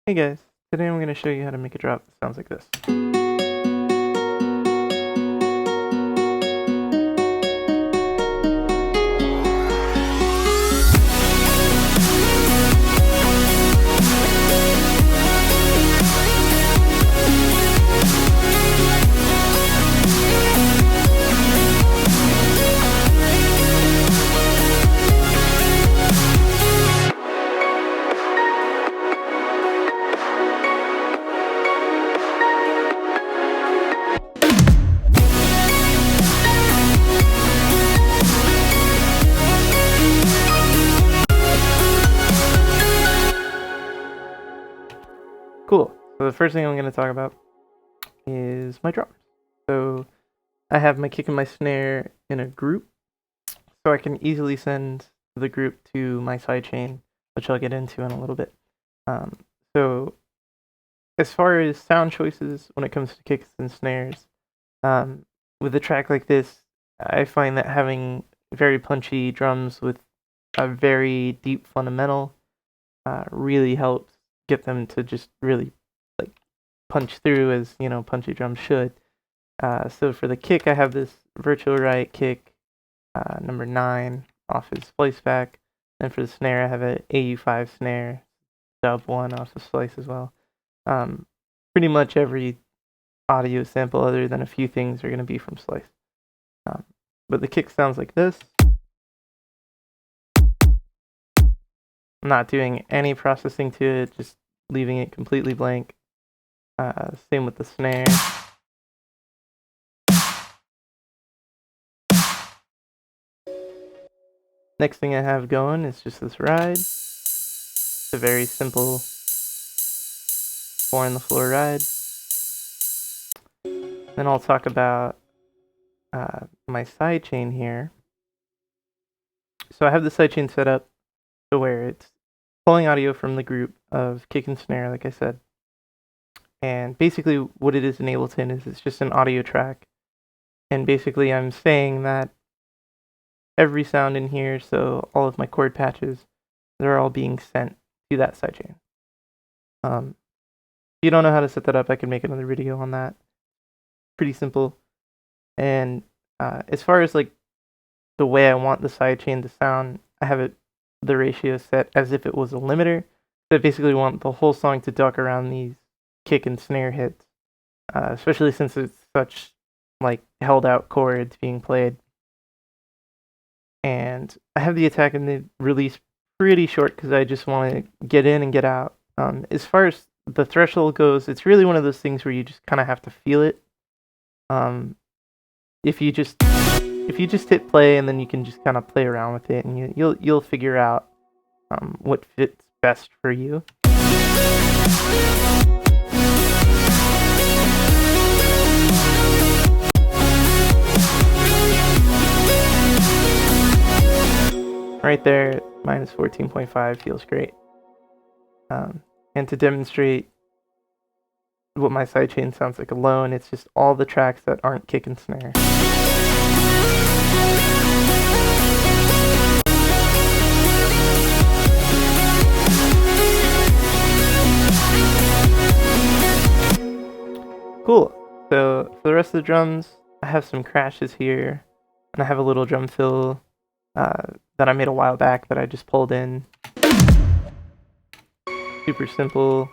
Hey guys, today I'm going to show you how to make a drop that sounds like this. Cool. So the first thing I'm going to talk about is my drums. So I have my kick and my snare in a group, so I can easily send the group to my sidechain, which I'll get into in a little bit. Um, so as far as sound choices when it comes to kicks and snares, with a track like this, I find that having very punchy drums with a very deep fundamental really helps get them to just really like punch through as punchy drums should. So for the kick, I have this Virtual Riot kick number 9 off his Splice back, and for the snare, I have an AU5 snare dub 1 off the Splice as well. Pretty much every audio sample other than a few things are going to be from Splice. But the kick sounds like this. I'm not doing any processing to it, just leaving it completely blank. Same with the snare. Next thing I have going is just this ride. It's a very simple 4 on the floor ride. Then I'll talk about my sidechain here. So I have the sidechain set up to where it's pulling audio from the group of kick and snare, like I said. And basically what it is in Ableton is it's just an audio track. And basically I'm saying that every sound in here, so all of my chord patches, they're all being sent to that sidechain. If you don't know how to set that up, I can make another video on that. Pretty simple. And as far as like the way I want the sidechain to sound, I have the ratio set as if it was a limiter. So I basically want the whole song to duck around these kick and snare hits, especially since it's such like held out chords being played. And I have the attack and the release pretty short because I just want to get in and get out. As far as the threshold goes, it's really one of those things where you just kind of have to feel it. If you just hit play and then you can just kind of play around with it, and you'll figure out what fits best for you. Right there, minus 14.5 feels great. And to demonstrate what my sidechain sounds like alone, it's just all the tracks that aren't kick and snare. Cool. So for the rest of the drums, I have some crashes here, and I have a little drum fill that I made a while back that I just pulled in. Super simple.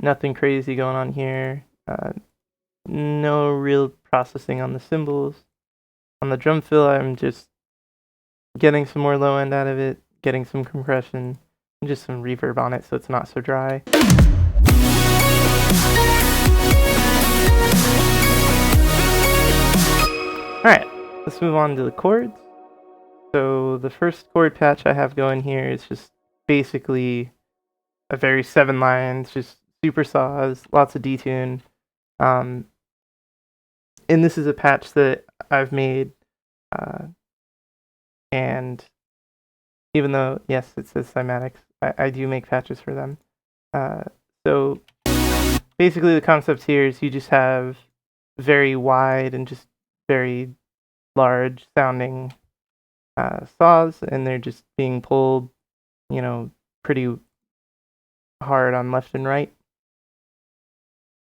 Nothing crazy going on here. No real processing on the cymbals. On the drum fill, I'm just getting some more low end out of it, getting some compression, and just some reverb on it so it's not so dry. Alright, let's move on to the chords. So the first chord patch I have going here is just basically a very 7 lines, just super saws, lots of detune. And this is a patch that I've made, and even though, yes, it says Cymatics, I do make patches for them. So basically the concept here is you just have very wide and just very large sounding saws, and they're just being pulled, pretty hard on left and right.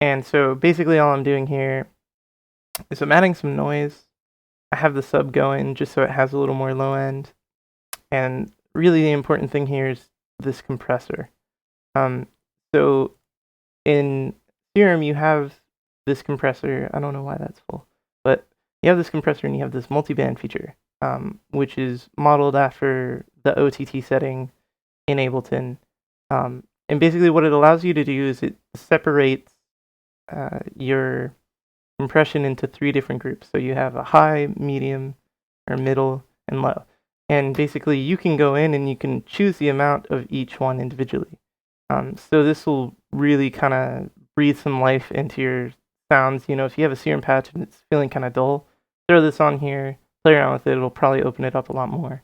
And so basically all I'm doing here is I'm adding some noise. I have the sub going just so it has a little more low end. And really the important thing here is this compressor. So in Serum you have this compressor. I don't know why that's full, but you have this compressor and you have this multiband feature, which is modeled after the OTT setting in Ableton. And basically what it allows you to do is it separates your compression into 3 different groups. So you have a high, medium, or middle, and low. And basically you can go in and you can choose the amount of each one individually. So this will really kind of breathe some life into your sounds. You know, if you have a Serum patch and it's feeling kind of dull, throw this on here, play around with it, it'll probably open it up a lot more.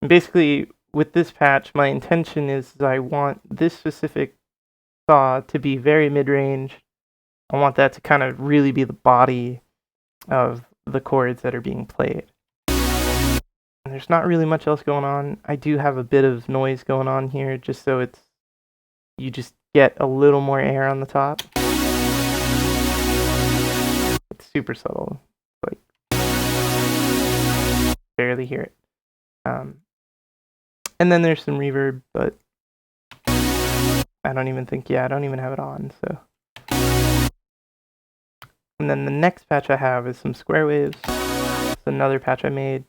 And basically, with this patch, my intention is I want this specific saw to be very mid-range. I want that to kind of really be the body of the chords that are being played. And there's not really much else going on. I do have a bit of noise going on here just so you just get a little more air on the top. It's super subtle, like barely hear it. And then there's some reverb, but I don't even have it on, so. And then the next patch I have is some square waves. It's another patch I made.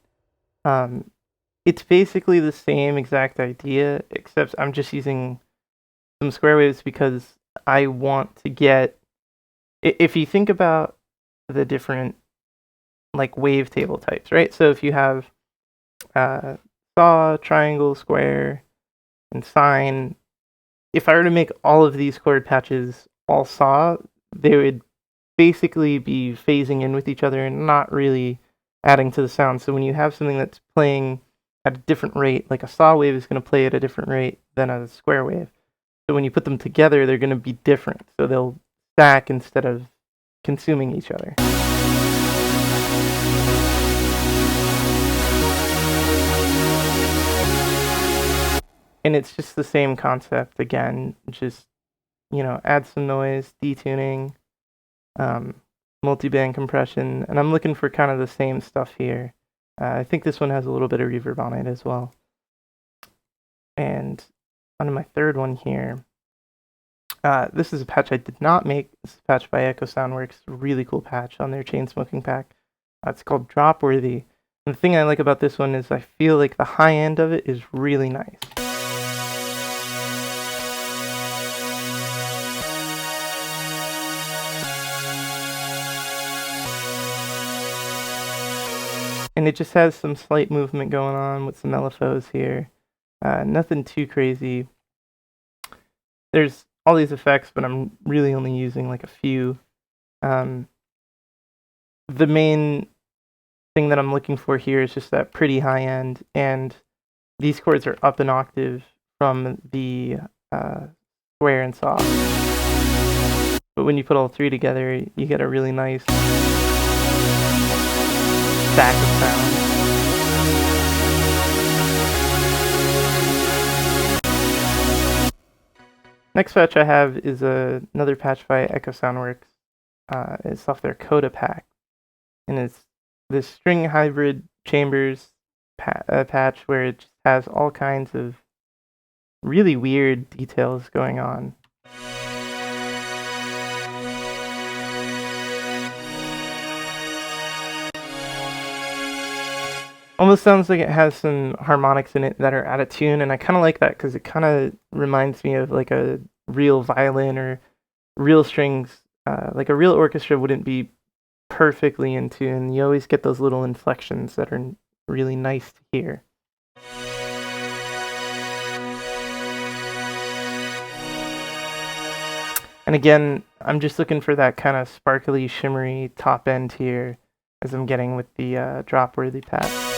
It's basically the same exact idea, except I'm just using some square waves because I want to get, if you think about the different like wavetable types, right? So if you have saw, triangle, square, and sine, if I were to make all of these chord patches all saw, they would basically be phasing in with each other and not really adding to the sound. So when you have something that's playing at a different rate, like a saw wave is going to play at a different rate than a square wave. So when you put them together, they're going to be different. So they'll stack instead of consuming each other. And it's just the same concept again, just, you know, add some noise, detuning, multiband compression, and I'm looking for kind of the same stuff here. I think this one has a little bit of reverb on it as well. And on my third one here, this is a patch I did not make. This is a patch by Echo Soundworks, a really cool patch on their Chain Smoking pack. It's called Dropworthy. And the thing I like about this one is I feel like the high end of it is really nice. And it just has some slight movement going on with some LFOs here. Nothing too crazy. There's all these effects, but I'm really only using like a few. The main thing that I'm looking for here is just that pretty high end, and these chords are up an octave from the square and saw. But when you put all 3 together, you get a really nice stack of sound. Next patch I have is another patch by Echo Soundworks. It's off their Coda pack, and it's this string hybrid chambers patch where it just has all kinds of really weird details going on. Almost sounds like it has some harmonics in it that are out of tune, and I kind of like that because it kind of reminds me of like a real violin or real strings. Like a real orchestra wouldn't be perfectly in tune. You always get those little inflections that are really nice to hear. And again, I'm just looking for that kind of sparkly, shimmery top end here as I'm getting with the Dropworthy patch.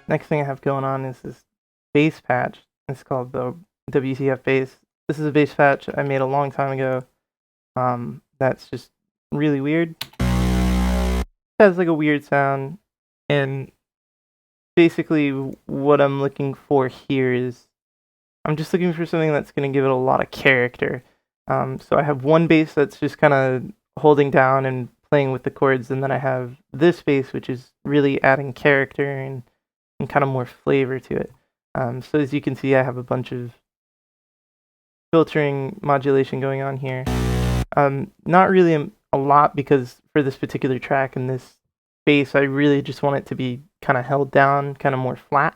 next thing I have going on is this bass patch. It's called the WTF bass. This is a bass patch I made a long time ago. That's just really weird. It has like a weird sound, and basically what I'm looking for here is I'm just looking for something that's going to give it a lot of character. So I have one bass that's just kind of holding down and playing with the chords, and then I have this bass which is really adding character and kind of more flavor to it. So as you can see, I have a bunch of filtering modulation going on here. Not really a lot, because for this particular track and this bass, I really just want it to be kind of held down, kind of more flat.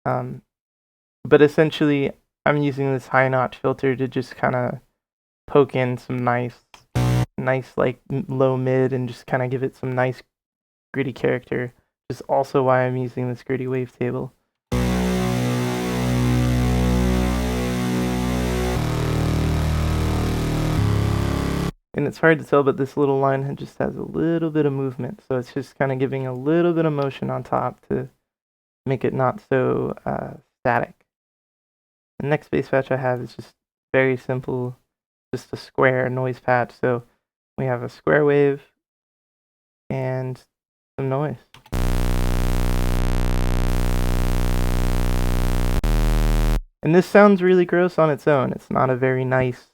But essentially, I'm using this high notch filter to just kind of poke in some nice like low mid and just kind of give it some nice gritty character. Which is also why I'm using this gritty wavetable. And it's hard to tell, but this little line just has a little bit of movement, so it's just kind of giving a little bit of motion on top to make it not so static. The next bass patch I have is just very simple, just a square noise patch. So we have a square wave and some noise. And this sounds really gross on its own. It's not a very nice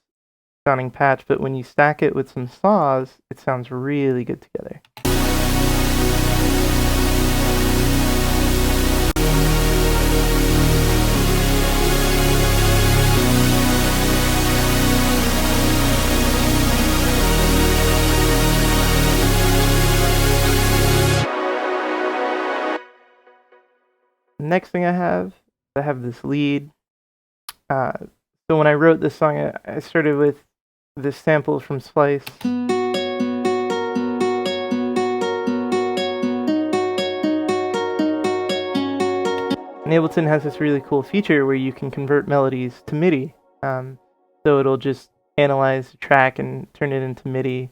sounding patch, but when you stack it with some saws, it sounds really good together. Next thing I have this lead. So when I wrote this song, I started with this sample from Splice. And Ableton has this really cool feature where you can convert melodies to MIDI. So it'll just analyze the track and turn it into MIDI.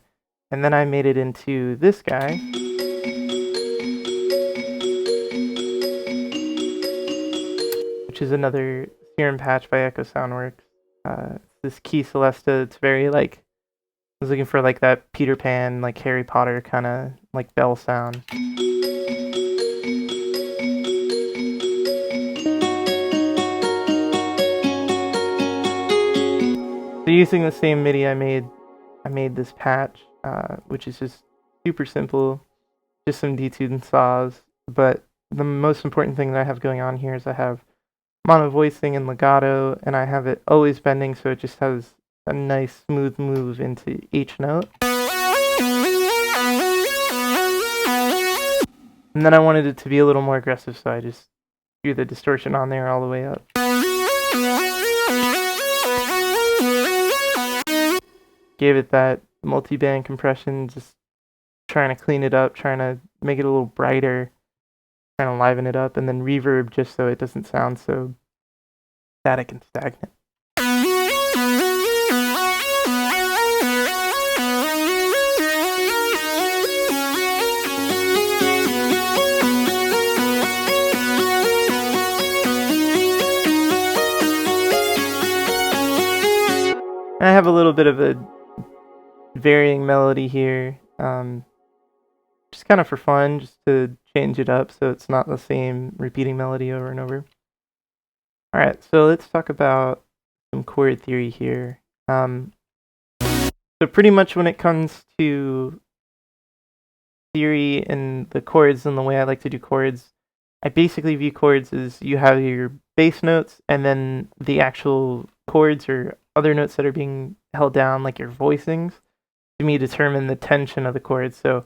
And then I made it into this guy. Which is another Serum patch by Echo Soundworks. This Key Celesta, it's very like, I was looking for like that Peter Pan, like Harry Potter kind of like bell sound. So using the same MIDI, I made this patch, which is just super simple, just some detuned saws. But the most important thing that I have going on here is I have mono voicing and legato, and I have it always bending, so it just has a nice smooth move into each note. And then I wanted it to be a little more aggressive, so I just threw the distortion on there all the way up. Gave it that multi-band compression, just trying to clean it up, trying to make it a little brighter, trying to liven it up, and then reverb just so it doesn't sound so static and stagnant. And I have a little bit of a varying melody here, just kind of for fun, just to change it up so it's not the same repeating melody over and over. Alright, so let's talk about some chord theory here. So pretty much when it comes to theory and the chords and the way I like to do chords, I basically view chords as you have your bass notes and then the actual chords or other notes that are being held down, like your voicings, to me determine the tension of the chords. So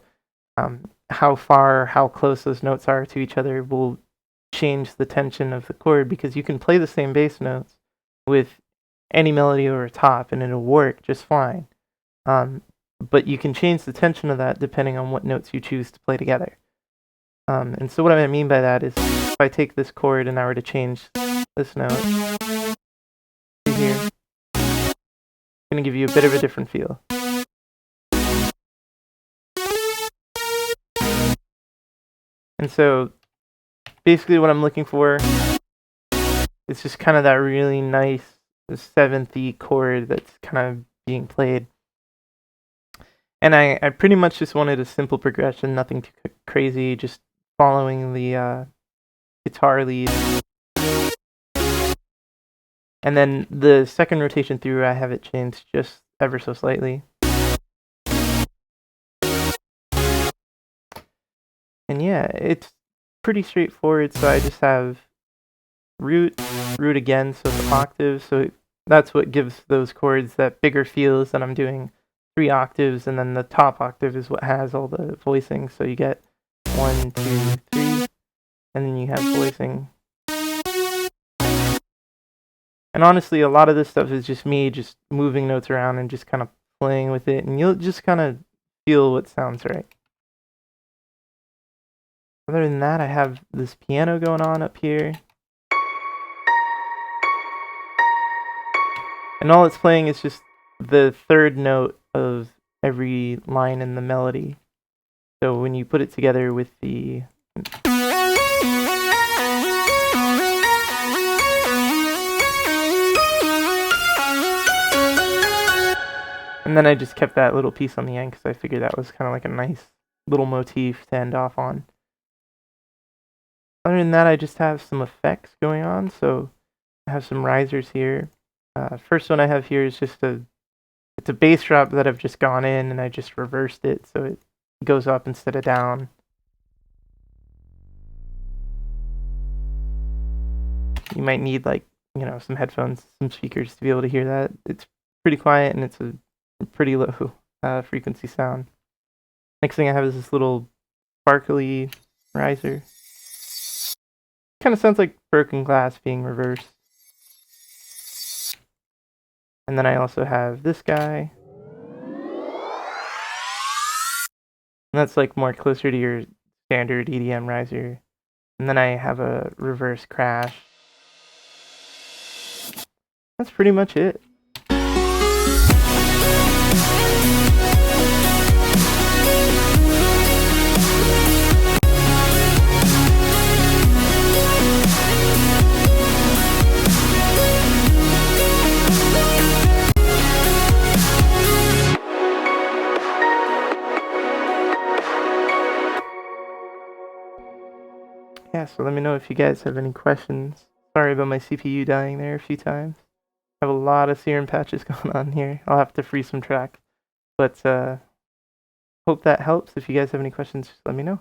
how far, how close those notes are to each other will change the tension of the chord, because you can play the same bass notes with any melody over top and it'll work just fine. But you can change the tension of that depending on what notes you choose to play together. And so what I mean by that is, if I take this chord and I were to change this note to here, it's going to give you a bit of a different feel. And so basically what I'm looking for. It's just kind of that really nice 7th chord that's kind of being played. And I pretty much just wanted a simple progression, nothing too crazy, just following the guitar lead. And then the second rotation through, I have it changed just ever so slightly. And yeah, it's pretty straightforward, so I just have root again, so it's octaves, so that's what gives those chords that bigger feels that I'm doing 3 octaves, and then the top octave is what has all the voicing, so you get 1, 2, 3, and then you have voicing. And honestly, a lot of this stuff is just me just moving notes around and just kind of playing with it, and you'll just kind of feel what sounds right. Other than that, I have this piano going on up here. And all it's playing is just the third note of every line in the melody. So when you put it together with the... And then I just kept that little piece on the end because I figured that was kind of like a nice little motif to end off on. Other than that, I just have some effects going on. So I have some risers here. First one I have here is just it's a bass drop that I've just gone in and I just reversed it so it goes up instead of down. You might need some headphones, some speakers to be able to hear that. It's pretty quiet and it's a pretty low frequency sound. Next thing I have is this little sparkly riser. Kind of sounds like broken glass being reversed. And then I also have this guy. And that's like more closer to your standard EDM riser. And then I have a reverse crash. That's pretty much it. Yeah, so let me know if you guys have any questions. Sorry about my CPU dying there a few times. I have a lot of serum patches going on here. I'll have to freeze some tracks. But hope that helps. If you guys have any questions, just let me know.